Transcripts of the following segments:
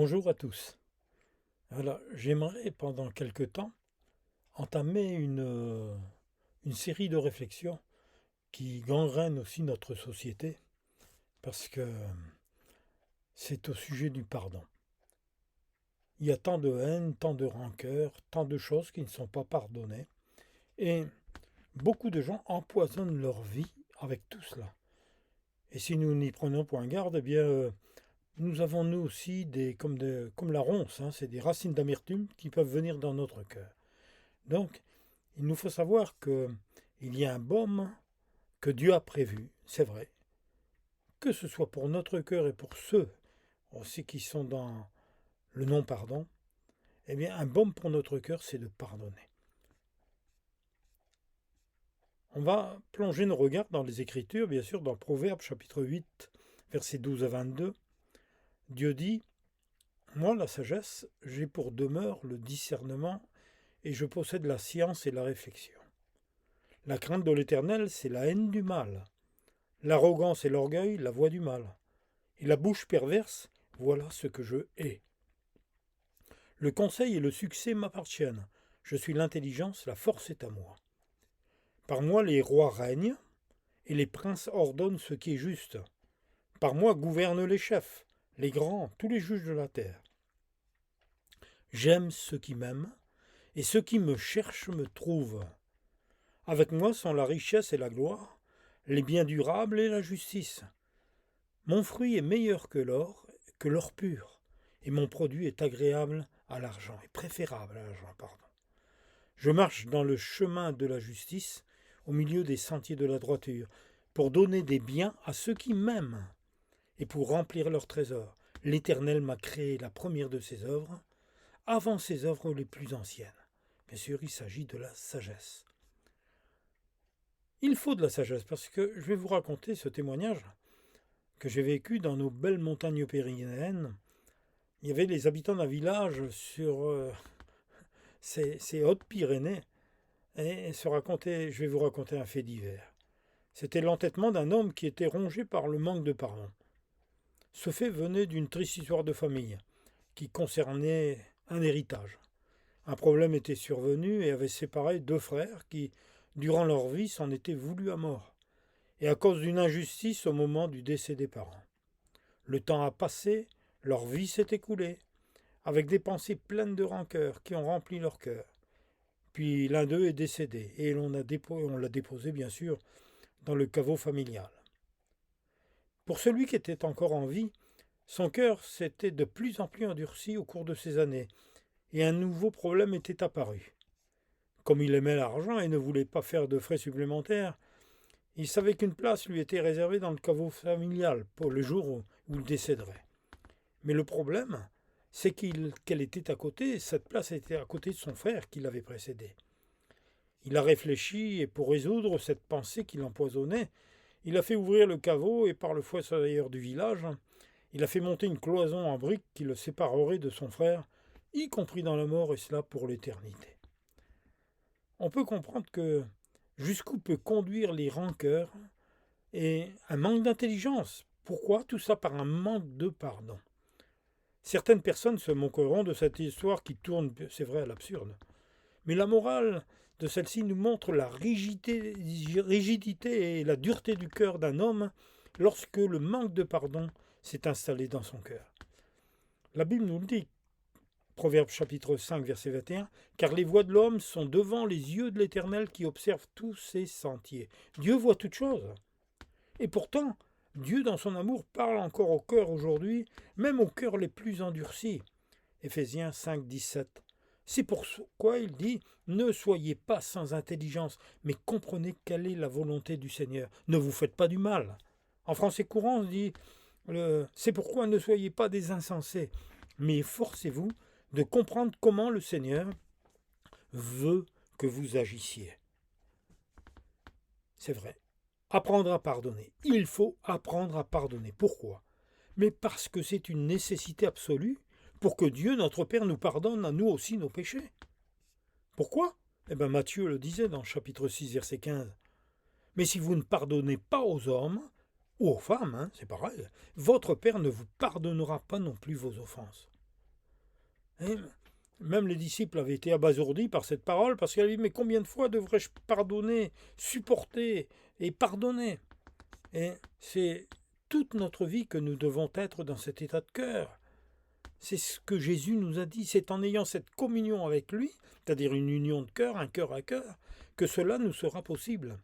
Bonjour à tous. Voilà, j'aimerais pendant quelque temps entamer une série de réflexions qui gangrènent aussi notre société parce que c'est au sujet du pardon. Il y a tant de haine, tant de rancœur, tant de choses qui ne sont pas pardonnées et beaucoup de gens empoisonnent leur vie avec tout cela. Et si nous n'y prenons point garde, eh bien, nous avons nous aussi comme la ronce, hein, c'est des racines d'amertume qui peuvent venir dans notre cœur. Donc, il nous faut savoir qu'il y a un baume que Dieu a prévu, c'est vrai, que ce soit pour notre cœur et pour ceux aussi qui sont dans le non-pardon, eh bien, un baume pour notre cœur, c'est de pardonner. On va plonger nos regards dans les Écritures, bien sûr, dans Proverbes chapitre 8, versets 12 à 22. Dieu dit « Moi, la sagesse, j'ai pour demeure le discernement, et je possède la science et la réflexion. La crainte de l'Éternel, c'est la haine du mal. L'arrogance et l'orgueil, la voie du mal. Et la bouche perverse, voilà ce que je hais. Le conseil et le succès m'appartiennent. Je suis l'intelligence, la force est à moi. Par moi les rois règnent, et les princes ordonnent ce qui est juste. Par moi gouvernent les chefs, les grands, tous les juges de la terre. J'aime ceux qui m'aiment, et ceux qui me cherchent me trouvent. Avec moi sont la richesse et la gloire, les biens durables et la justice. Mon fruit est meilleur que l'or pur, et mon produit est agréable à l'argent, et préférable à l'argent, pardon. Je marche dans le chemin de la justice, au milieu des sentiers de la droiture, pour donner des biens à ceux qui m'aiment, et pour remplir leurs trésors. L'Éternel m'a créé la première de ses œuvres, avant ses œuvres les plus anciennes. Bien sûr, il s'agit de la sagesse. Il faut de la sagesse, parce que je vais vous raconter ce témoignage que j'ai vécu dans nos belles montagnes pyrénéennes. Il y avait les habitants d'un village sur ces Hautes-Pyrénées. Et je vais vous raconter un fait divers. C'était l'entêtement d'un homme qui était rongé par le manque de pardon. Ce fait venait d'une triste histoire de famille qui concernait un héritage. Un problème était survenu et avait séparé deux frères qui, durant leur vie, s'en étaient voulus à mort, et à cause d'une injustice au moment du décès des parents. Le temps a passé, leur vie s'est écoulée, avec des pensées pleines de rancœur qui ont rempli leur cœur. Puis l'un d'eux est décédé, et on l'a déposé, bien sûr, dans le caveau familial. Pour celui qui était encore en vie, son cœur s'était de plus en plus endurci au cours de ces années, et un nouveau problème était apparu. Comme il aimait l'argent et ne voulait pas faire de frais supplémentaires, il savait qu'une place lui était réservée dans le caveau familial pour le jour où il décéderait. Mais le problème, c'est qu'elle était à côté, cette place était à côté de son frère qui l'avait précédé. Il a réfléchi et pour résoudre cette pensée qui l'empoisonnait, il a fait ouvrir le caveau et par le fossoyeur du village, il a fait monter une cloison en briques qui le séparerait de son frère, y compris dans la mort et cela pour l'éternité. On peut comprendre que jusqu'où peut conduire les rancœurs et un manque d'intelligence. Pourquoi tout ça par un manque de pardon? Certaines personnes se moqueront de cette histoire qui tourne, c'est vrai, à l'absurde. Mais la morale de celle-ci nous montre la rigidité et la dureté du cœur d'un homme lorsque le manque de pardon s'est installé dans son cœur. La Bible nous le dit, Proverbe chapitre 5, verset 21, « Car les voies de l'homme sont devant les yeux de l'Éternel qui observe tous ses sentiers. » Dieu voit toutes choses. Et pourtant, Dieu, dans son amour, parle encore au cœur aujourd'hui, même aux cœurs les plus endurcis. Éphésiens 5, 17. C'est pourquoi il dit « Ne soyez pas sans intelligence, mais comprenez quelle est la volonté du Seigneur. Ne vous faites pas du mal. » En français courant, on dit « C'est pourquoi ne soyez pas des insensés, mais forcez-vous de comprendre comment le Seigneur veut que vous agissiez. » C'est vrai. Apprendre à pardonner. Il faut apprendre à pardonner. Pourquoi? Mais parce que c'est une nécessité absolue pour que Dieu, notre Père, nous pardonne à nous aussi nos péchés. Pourquoi? Eh bien, Matthieu le disait dans le chapitre 6, verset 15. Mais si vous ne pardonnez pas aux hommes, ou aux femmes, c'est pareil, votre Père ne vous pardonnera pas non plus vos offenses. Et même les disciples avaient été abasourdis par cette parole, parce qu'elle dit, mais combien de fois devrais-je pardonner, supporter et pardonner? Et c'est toute notre vie que nous devons être dans cet état de cœur. C'est ce que Jésus nous a dit, c'est en ayant cette communion avec lui, c'est-à-dire une union de cœur, un cœur à cœur, que cela nous sera possible.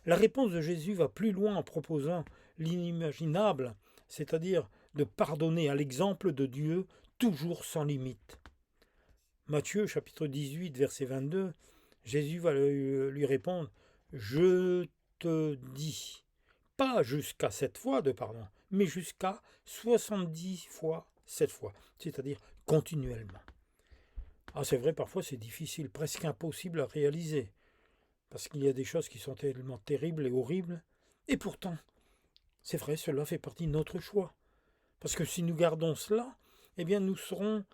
La réponse de Jésus va plus loin en proposant l'inimaginable, c'est-à-dire de pardonner à l'exemple de Dieu, toujours sans limite. Matthieu chapitre 18, verset 22, Jésus va lui répondre « Je te dis, pas jusqu'à 7 fois de pardon, mais jusqu'à 70 fois 7 fois, c'est-à-dire continuellement. » Ah, c'est vrai, parfois c'est difficile, presque impossible à réaliser, parce qu'il y a des choses qui sont tellement terribles et horribles, et pourtant, c'est vrai, cela fait partie de notre choix. Parce que si nous gardons cela, eh bien nous serons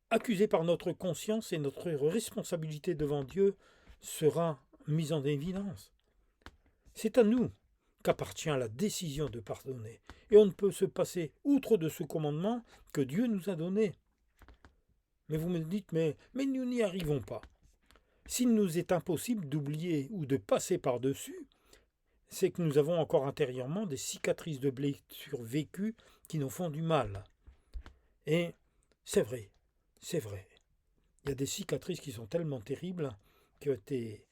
accusés par notre conscience et notre responsabilité devant Dieu sera mise en évidence. C'est à nous qu'appartient la décision de pardonner, et on ne peut se passer outre de ce commandement que Dieu nous a donné. Mais vous me dites, mais nous n'y arrivons pas. S'il nous est impossible d'oublier ou de passer par-dessus, c'est que nous avons encore intérieurement des cicatrices de blessures vécues qui nous font du mal. Et c'est vrai. Il y a des cicatrices qui sont tellement terribles qui ont été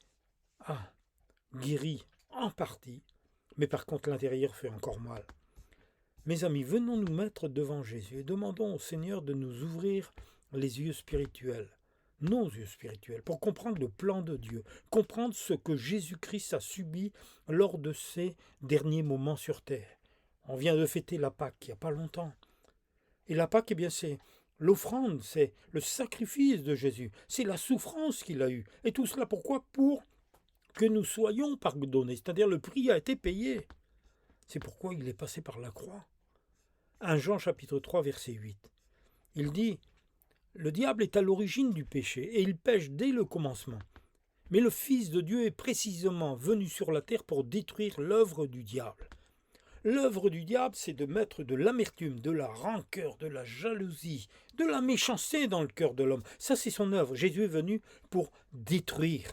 guéries en partie, mais par contre l'intérieur fait encore mal. Mes amis, venons nous mettre devant Jésus et demandons au Seigneur de nous ouvrir les yeux spirituels, nos yeux spirituels, pour comprendre le plan de Dieu, comprendre ce que Jésus-Christ a subi lors de ses derniers moments sur terre. On vient de fêter la Pâque il n'y a pas longtemps. Et la Pâque, eh bien, c'est l'offrande, c'est le sacrifice de Jésus, c'est la souffrance qu'il a eue. Et tout cela pourquoi? Pour que nous soyons pardonnés, c'est-à-dire le prix a été payé. C'est pourquoi il est passé par la croix. 1 Jean chapitre 3 verset 8. Il dit « Le diable est à l'origine du péché et il pêche dès le commencement. Mais le Fils de Dieu est précisément venu sur la terre pour détruire l'œuvre du diable. » L'œuvre du diable, c'est de mettre de l'amertume, de la rancœur, de la jalousie, de la méchanceté dans le cœur de l'homme. Ça, c'est son œuvre. Jésus est venu pour détruire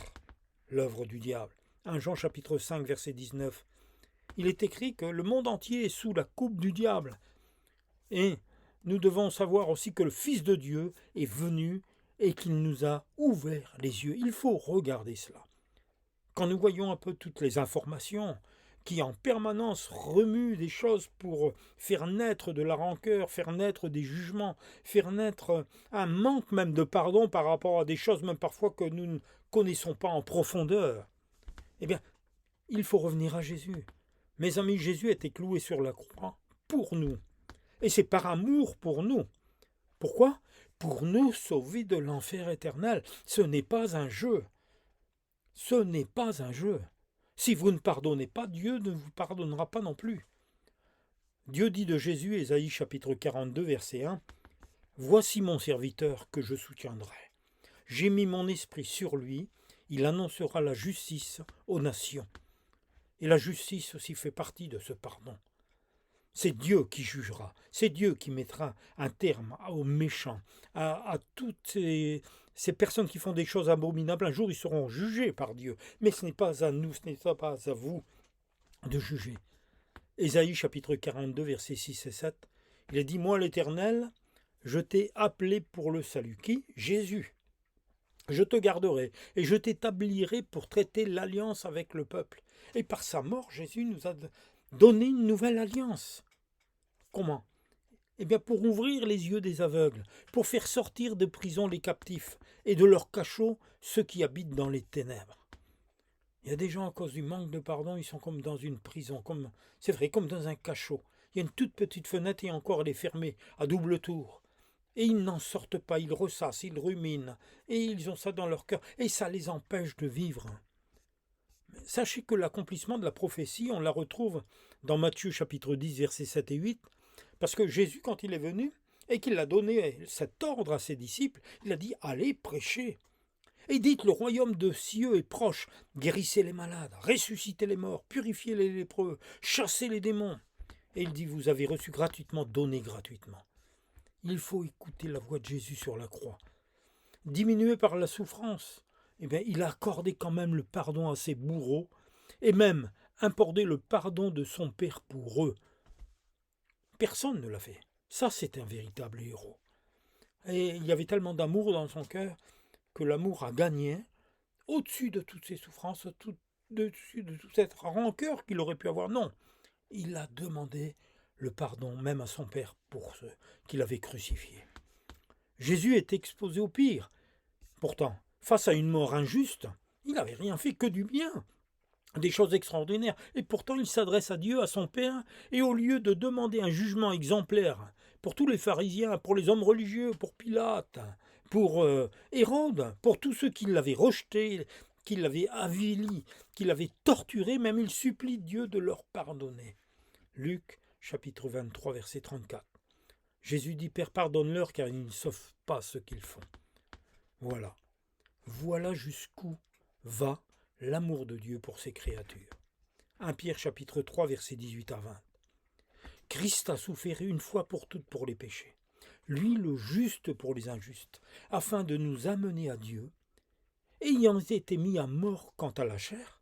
l'œuvre du diable. 1 Jean chapitre 5, verset 19. Il est écrit que le monde entier est sous la coupe du diable. Et nous devons savoir aussi que le Fils de Dieu est venu et qu'il nous a ouvert les yeux. Il faut regarder cela. Quand nous voyons un peu toutes les informations qui en permanence remuent des choses pour faire naître de la rancœur, faire naître des jugements, faire naître un manque même de pardon par rapport à des choses même parfois que nous ne connaissons pas en profondeur, eh bien, il faut revenir à Jésus. Mes amis, Jésus a été cloué sur la croix pour nous. Et c'est par amour pour nous. Pourquoi? Pour nous sauver de l'enfer éternel. Ce n'est pas un jeu. Ce n'est pas un jeu. Si vous ne pardonnez pas, Dieu ne vous pardonnera pas non plus. Dieu dit de Jésus, Ésaïe chapitre 42, verset 1, « Voici mon serviteur que je soutiendrai. J'ai mis mon esprit sur lui, il annoncera la justice aux nations. » Et la justice aussi fait partie de ce pardon. C'est Dieu qui jugera, c'est Dieu qui mettra un terme aux méchants, à toutes ces personnes qui font des choses abominables. Un jour, ils seront jugés par Dieu. Mais ce n'est pas à nous, ce n'est pas à vous de juger. Ésaïe chapitre 42, versets 6 et 7, il est dit « Moi l'Éternel, je t'ai appelé pour le salut. » Qui? Jésus. « Je te garderai et je t'établirai pour traiter l'alliance avec le peuple. » Et par sa mort, Jésus nous a donné une nouvelle alliance. Comment? Eh bien, pour ouvrir les yeux des aveugles, pour faire sortir de prison les captifs et de leurs cachots ceux qui habitent dans les ténèbres. Il y a des gens, à cause du manque de pardon, ils sont comme dans une prison, c'est vrai, comme dans un cachot. Il y a une toute petite fenêtre et encore elle est fermée, à double tour. Et ils n'en sortent pas, ils ressassent, ils ruminent, et ils ont ça dans leur cœur, et ça les empêche de vivre. Sachez que l'accomplissement de la prophétie, on la retrouve dans Matthieu chapitre 10, versets 7 et 8, parce que Jésus, quand il est venu, et qu'il a donné cet ordre à ses disciples, il a dit « Allez prêcher ». Et dites, le royaume de cieux est proche, guérissez les malades, ressuscitez les morts, purifiez les lépreux, chassez les démons. Et il dit, vous avez reçu gratuitement, donnez gratuitement. Il faut écouter la voix de Jésus sur la croix. Diminué par la souffrance, eh bien, il a accordé quand même le pardon à ses bourreaux et même importé le pardon de son Père pour eux. Personne ne l'a fait. Ça, c'est un véritable héros. Et il y avait tellement d'amour dans son cœur que l'amour a gagné au-dessus de toutes ses souffrances, au-dessus de toute cette rancœur qu'il aurait pu avoir. Non, il a demandé le pardon même à son Père pour ceux qu'il avait crucifiés. Jésus est exposé au pire. Pourtant, face à une mort injuste, il n'avait rien fait que du bien, des choses extraordinaires. Et pourtant, il s'adresse à Dieu, à son Père, et au lieu de demander un jugement exemplaire pour tous les pharisiens, pour les hommes religieux, pour Pilate, pour Hérode, pour tous ceux qui l'avaient rejeté, qui l'avaient avili, qui l'avaient torturé, même il supplie Dieu de leur pardonner. Luc, chapitre 23, verset 34. Jésus dit, Père, pardonne-leur, car ils ne savent pas ce qu'ils font. Voilà. Voilà jusqu'où va l'amour de Dieu pour ses créatures. 1 Pierre chapitre 3 versets 18 à 20. Christ a souffert une fois pour toutes pour les péchés, lui le juste pour les injustes, afin de nous amener à Dieu, ayant été mis à mort quant à la chair,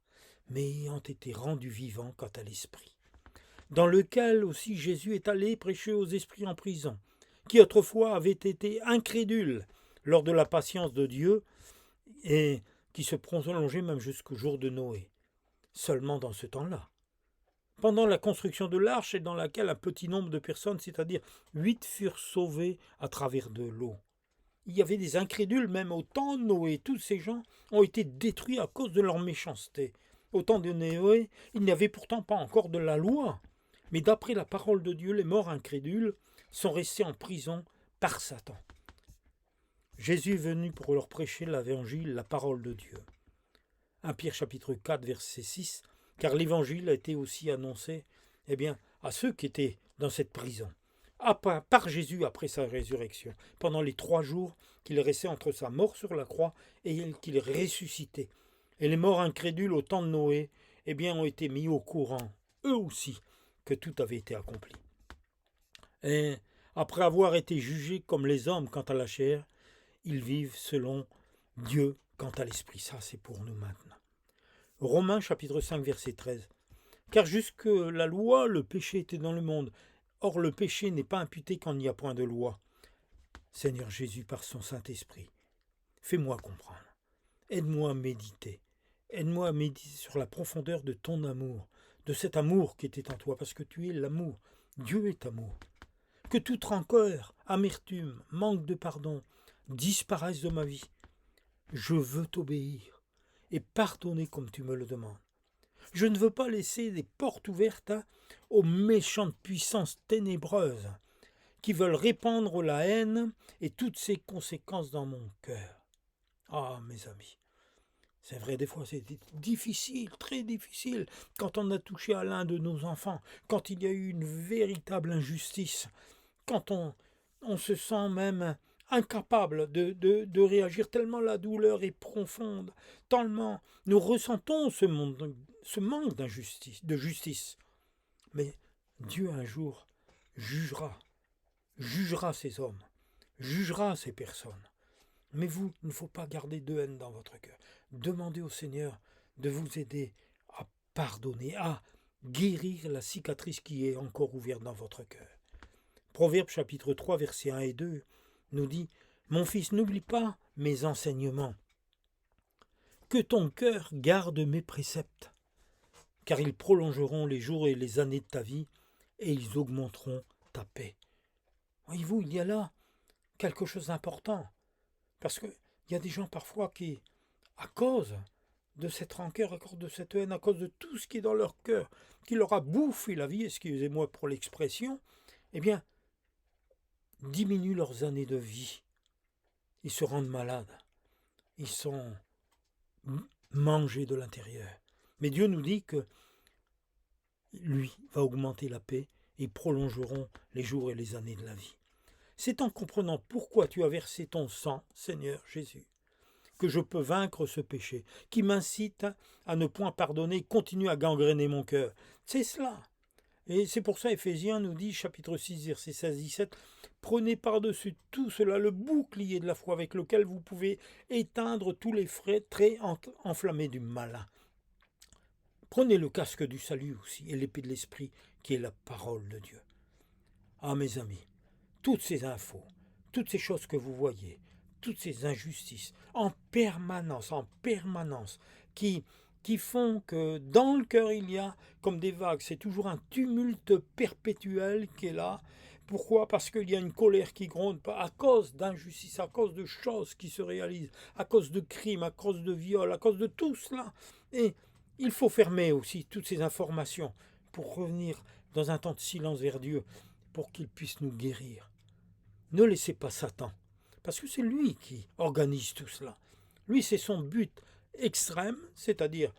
mais ayant été rendu vivant quant à l'esprit, dans lequel aussi Jésus est allé prêcher aux esprits en prison, qui autrefois avaient été incrédules lors de la patience de Dieu, et qui se prolongeait même jusqu'au jour de Noé. Seulement dans ce temps-là. Pendant la construction de l'arche, et dans laquelle un petit nombre de personnes, c'est-à-dire 8, furent sauvées à travers de l'eau. Il y avait des incrédules même au temps de Noé. Tous ces gens ont été détruits à cause de leur méchanceté. Au temps de Noé, il n'y avait pourtant pas encore de la loi. Mais d'après la parole de Dieu, les morts incrédules sont restés en prison par Satan. Jésus est venu pour leur prêcher l'évangile, la parole de Dieu. 1 Pierre chapitre 4 verset 6, car l'évangile a été aussi annoncé à ceux qui étaient dans cette prison, par Jésus après sa résurrection, pendant les 3 jours qu'il est resté entre sa mort sur la croix et qu'il est ressuscité. Et les morts incrédules au temps de Noé ont été mis au courant, eux aussi, que tout avait été accompli. Et après avoir été jugés comme les hommes quant à la chair, ils vivent selon Dieu quant à l'esprit. Ça, c'est pour nous maintenant. Romains chapitre 5 verset 13. Car jusque la loi, le péché était dans le monde. Or le péché n'est pas imputé quand il n'y a point de loi. Seigneur Jésus, par son Saint-Esprit, fais-moi comprendre. Aide-moi à méditer. Aide-moi à méditer sur la profondeur de ton amour, de cet amour qui était en toi, parce que tu es l'amour. Dieu est amour. Que toute rancœur, amertume, manque de pardon disparaissent de ma vie. Je veux t'obéir et pardonner comme tu me le demandes. Je ne veux pas laisser des portes ouvertes aux méchantes puissances ténébreuses qui veulent répandre la haine et toutes ses conséquences dans mon cœur. Ah, mes amis, c'est vrai, des fois c'est difficile, très difficile, quand on a touché à l'un de nos enfants, quand il y a eu une véritable injustice, quand on se sent même incapable de réagir, tellement la douleur est profonde, tellement nous ressentons ce manque de justice. Mais Dieu un jour jugera ces hommes, jugera ces personnes. Mais vous, il ne faut pas garder de haine dans votre cœur. Demandez au Seigneur de vous aider à pardonner, à guérir la cicatrice qui est encore ouverte dans votre cœur. Proverbe chapitre 3, versets 1 et 2 nous dit « Mon fils, n'oublie pas mes enseignements. Que ton cœur garde mes préceptes, car ils prolongeront les jours et les années de ta vie, et ils augmenteront ta paix. » Voyez-vous, il y a là quelque chose d'important, parce qu'il y a des gens parfois qui, à cause de cette rancœur, à cause de cette haine, à cause de tout ce qui est dans leur cœur, qui leur a bouffé la vie, excusez-moi pour l'expression, diminuent leurs années de vie. Ils se rendent malades. Ils sont mangés de l'intérieur. Mais Dieu nous dit que lui va augmenter la paix et prolongeront les jours et les années de la vie. C'est en comprenant pourquoi tu as versé ton sang, Seigneur Jésus, que je peux vaincre ce péché, qui m'incite à ne point pardonner, continue à gangréner mon cœur. C'est cela. Et c'est pour ça Éphésiens nous dit, chapitre 6, versets 16-17, « Prenez par-dessus tout cela le bouclier de la foi avec lequel vous pouvez éteindre tous les traits enflammés du malin. Prenez le casque du salut aussi et l'épée de l'esprit qui est la parole de Dieu. Ah mes amis, toutes ces infos, toutes ces choses que vous voyez, toutes ces injustices en permanence, qui font que dans le cœur il y a comme des vagues, c'est toujours un tumulte perpétuel qui est là. Pourquoi? Parce qu'il y a une colère qui gronde à cause d'injustices, à cause de choses qui se réalisent, à cause de crimes, à cause de viols, à cause de tout cela. Et il faut fermer aussi toutes ces informations pour revenir dans un temps de silence vers Dieu, pour qu'il puisse nous guérir. Ne laissez pas Satan, parce que c'est lui qui organise tout cela. Lui, c'est son but extrême, c'est-à-dire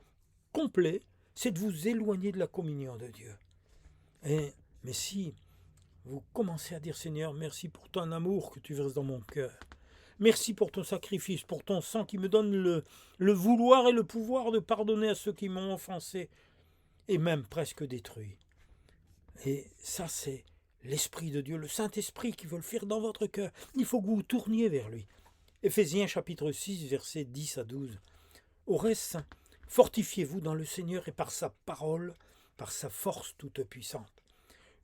complet, c'est de vous éloigner de la communion de Dieu. Mais si vous commencez à dire, Seigneur, merci pour ton amour que tu verses dans mon cœur. Merci pour ton sacrifice, pour ton sang qui me donne le vouloir et le pouvoir de pardonner à ceux qui m'ont offensé et même presque détruit. Et ça, c'est l'Esprit de Dieu, le Saint-Esprit qui veut le faire dans votre cœur. Il faut que vous vous tourniez vers lui. Éphésiens chapitre 6, versets 10 à 12. Au reste, fortifiez-vous dans le Seigneur et par sa parole, par sa force toute puissante.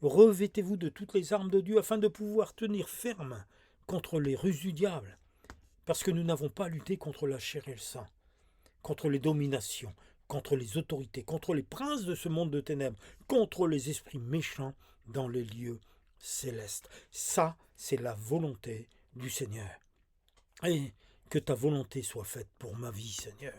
Revêtez-vous de toutes les armes de Dieu afin de pouvoir tenir ferme contre les ruses du diable. Parce que nous n'avons pas à lutter contre la chair et le sang, contre les dominations, contre les autorités, contre les princes de ce monde de ténèbres, contre les esprits méchants dans les lieux célestes. Ça, c'est la volonté du Seigneur. Et que ta volonté soit faite pour ma vie, Seigneur.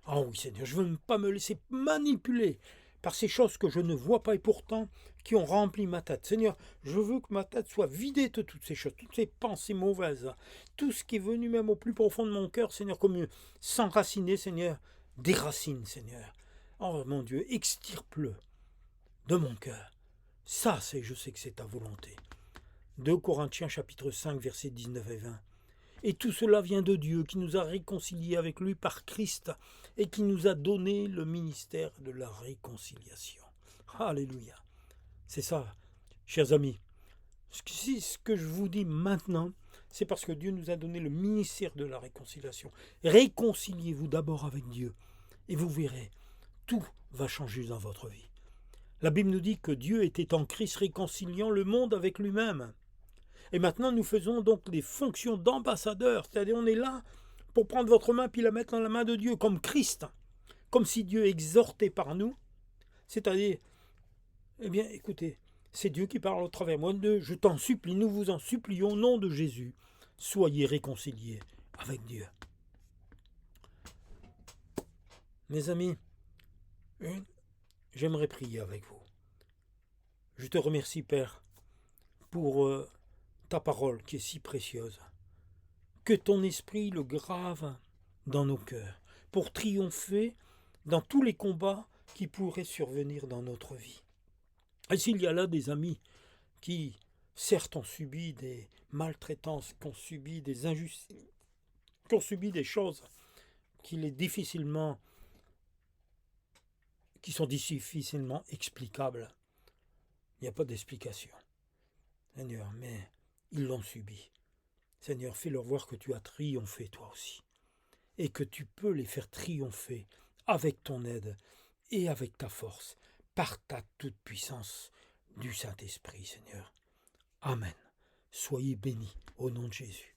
Ah oui, Seigneur, je ne veux pas me laisser manipuler par ces choses que je ne vois pas et pourtant qui ont rempli ma tête. Seigneur, je veux que ma tête soit vidée de toutes ces choses, toutes ces pensées mauvaises, tout ce qui est venu même au plus profond de mon cœur, Seigneur, comme s'enraciner, Seigneur, déracine, Seigneur. Oh mon Dieu, extirpe-le de mon cœur. Ça, je sais que c'est ta volonté. 2 Corinthiens chapitre 5, versets 19 et 20. Et tout cela vient de Dieu qui nous a réconciliés avec lui par Christ et qui nous a donné le ministère de la réconciliation. Alléluia. C'est ça, chers amis. Ce que je vous dis maintenant, c'est parce que Dieu nous a donné le ministère de la réconciliation. Réconciliez-vous d'abord avec Dieu et vous verrez, tout va changer dans votre vie. La Bible nous dit que Dieu était en Christ réconciliant le monde avec lui-même. Et maintenant, nous faisons donc des fonctions d'ambassadeurs, c'est-à-dire on est là pour prendre votre main puis la mettre dans la main de Dieu, comme Christ, comme si Dieu exhortait par nous, c'est-à-dire, eh bien, écoutez, c'est Dieu qui parle au travers moi, je t'en supplie, nous vous en supplions, au nom de Jésus, soyez réconciliés avec Dieu. Mes amis, j'aimerais prier avec vous. Je te remercie, Père, pour ta parole qui est si précieuse. Que ton esprit le grave dans nos cœurs pour triompher dans tous les combats qui pourraient survenir dans notre vie. Et s'il y a là des amis qui, certes, ont subi des maltraitances, qui ont subi des injustices, qui ont subi des choses qui sont difficilement explicables, il n'y a pas d'explication. Seigneur, mais ils l'ont subi. Seigneur, fais-leur voir que tu as triomphé toi aussi. Et que tu peux les faire triompher avec ton aide et avec ta force, par ta toute-puissance du Saint-Esprit, Seigneur. Amen. Soyez bénis au nom de Jésus.